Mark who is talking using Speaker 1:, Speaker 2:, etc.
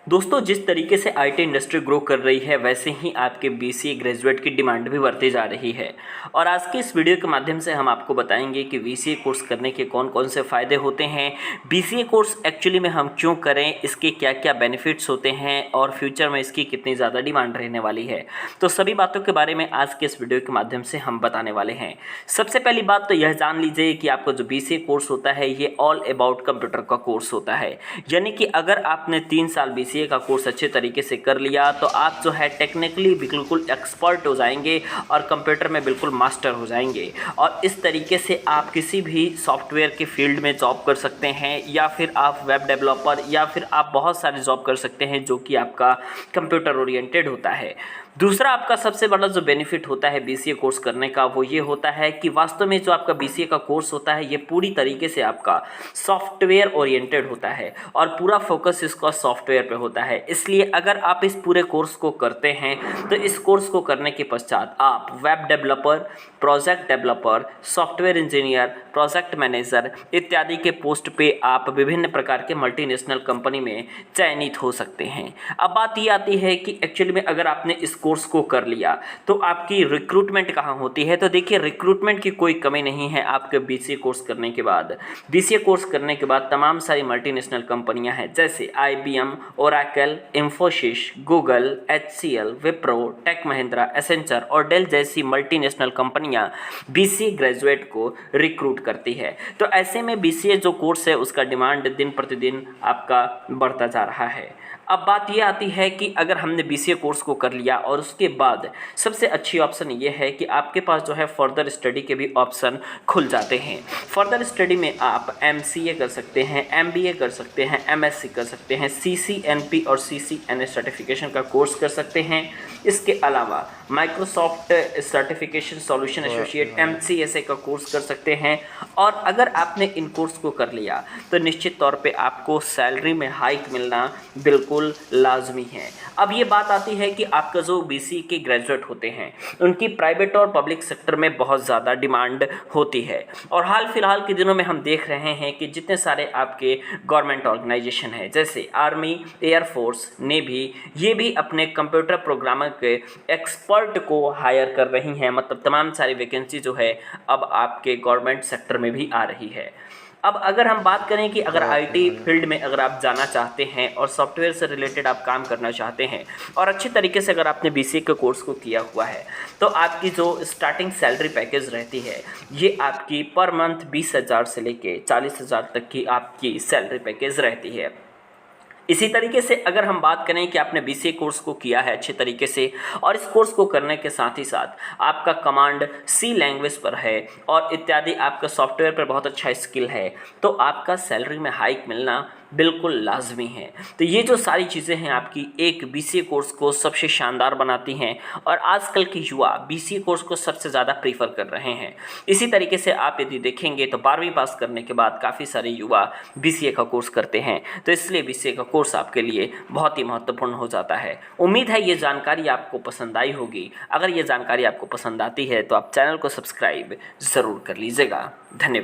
Speaker 1: दोस्तों, जिस तरीके से आईटी इंडस्ट्री ग्रो कर रही है वैसे ही आपके बीसीए ग्रेजुएट की डिमांड भी बढ़ती जा रही है। और आज के इस वीडियो के माध्यम से हम आपको बताएंगे कि बीसीए कोर्स करने के कौन कौन से फ़ायदे होते हैं, बीसीए कोर्स एक्चुअली में हम क्यों करें, इसके क्या क्या बेनिफिट्स होते हैं और फ्यूचर में इसकी कितनी ज़्यादा डिमांड रहने वाली है। तो सभी बातों के बारे में आज के इस वीडियो के माध्यम से हम बताने वाले हैं। सबसे पहली बात तो यह जान लीजिए कि आपका जो बीसीए कोर्स होता है ये ऑल अबाउट कंप्यूटर का कोर्स होता है। यानी कि अगर आपने 3 साल बीसीए का कोर्स अच्छे तरीके से कर लिया तो आप जो है टेक्निकली बिल्कुल एक्सपर्ट हो जाएंगे और कंप्यूटर में बिल्कुल मास्टर हो जाएंगे। और इस तरीके से आप किसी भी सॉफ्टवेयर के फील्ड में जॉब कर सकते हैं, या फिर आप वेब डेवलपर, या फिर आप बहुत सारे जॉब कर सकते हैं जो कि आपका कंप्यूटर ओरिएंटेड होता है। दूसरा आपका सबसे बड़ा जो बेनिफिट होता है बीसीए कोर्स करने का वो ये होता है कि वास्तव में जो आपका बीसीए का कोर्स होता है ये पूरी तरीके से आपका सॉफ्टवेयर ओरिएंटेड होता है और पूरा फोकस इसका सॉफ्टवेयर पे होता है। इसलिए अगर आप इस पूरे कोर्स को करते हैं तो इस कोर्स को करने के पश्चात आप web developer, project developer, software engineer, project manager इत्यादि के पोस्ट पे आप विभिन्न प्रकार के मल्टीनेशनल कंपनी में चयनित हो सकते हैं। अब बात ये आती है कि एक्चुअली में अगर आपने इस कोर्स को कर लिया तो आपकी रिक्रूटमेंट कहाँ होती है। तो देखिए, रिक्रूटमेंट की कोई कमी नहीं है आपके बीसीए कोर्स करने के बाद। बीसीए कोर्स करने के बाद तमाम सारी मल्टीनेशनल कंपनियां हैं जैसे IBM, Oracle, Infosys, Google, HCL, Wipro, Tech Mahindra, Accenture और डेल जैसी मल्टीनेशनल कंपनियां बीसीए ग्रेजुएट को रिक्रूट करती है। तो ऐसे में बीसीए जो कोर्स है उसका डिमांड दिन प्रतिदिन आपका बढ़ता जा रहा है। अब बात ये आती है कि अगर हमने बीसीए कोर्स को कर लिया और उसके बाद सबसे अच्छी ऑप्शन ये है कि आपके पास जो है फर्दर स्टडी के भी ऑप्शन खुल जाते हैं। फर्दर स्टडी में आप एमसीए कर सकते हैं, एमबीए कर सकते हैं, एमएससी कर सकते हैं, सीसीएनपी और सीसीएनए सर्टिफिकेशन का कोर्स कर सकते हैं। इसके अलावा माइक्रोसॉफ्ट सर्टिफिकेशन सॉल्यूशन एसोसिएट एमसीएसए का कोर्स कर सकते हैं। और अगर आपने इन कोर्स को कर लिया तो निश्चित तौर पे आपको सैलरी में हाइक मिलना बिल्कुल लाजमी है। अब ये बात आती है कि आपका जो बीसीए के ग्रेजुएट होते हैं उनकी प्राइवेट और पब्लिक सेक्टर में बहुत ज़्यादा डिमांड होती है। और हाल फिलहाल के दिनों में हम देख रहे हैं कि जितने सारे आपके गवर्नमेंट ऑर्गेनाइजेशन हैं जैसे आर्मी, एयरफोर्स, नेवी, ये भी अपने कंप्यूटर प्रोग्रामर के एक्सपर्ट को हायर कर रही हैं। मतलब तमाम सारी वैकेंसी जो है अब आपके गवर्नमेंट सेक्टर में भी आ रही है। अब अगर हम बात करें कि अगर आईटी फील्ड में अगर आप जाना चाहते हैं और सॉफ्टवेयर से रिलेटेड आप काम करना चाहते हैं और अच्छे तरीके से अगर आपने बीसीए के कोर्स को किया हुआ है तो आपकी जो स्टार्टिंग सैलरी पैकेज रहती है ये आपकी पर मंथ 20,000 से लेके 40,000 तक की आपकी सैलरी पैकेज रहती है। इसी तरीके से अगर हम बात करें कि आपने बीसीए कोर्स को किया है अच्छे तरीके से और इस कोर्स को करने के साथ ही साथ आपका कमांड सी लैंग्वेज पर है और इत्यादि आपका सॉफ्टवेयर पर बहुत अच्छा स्किल है तो आपका सैलरी में हाइक मिलना बिल्कुल लाजमी है। तो ये जो सारी चीज़ें हैं आपकी एक बीसीए कोर्स को सबसे शानदार बनाती हैं और आजकल के युवा बीसीए कोर्स को सबसे ज़्यादा प्रीफर कर रहे हैं। इसी तरीके से आप यदि देखेंगे तो 12वीं पास करने के बाद काफ़ी सारे युवा बीसीए का कोर्स करते हैं। तो इसलिए बीसीए का कोर्स आपके लिए बहुत ही महत्वपूर्ण हो जाता है। उम्मीद है ये जानकारी आपको पसंद आई होगी। अगर ये जानकारी आपको पसंद आती है तो आप चैनल को सब्सक्राइब ज़रूर कर लीजिएगा। धन्यवाद।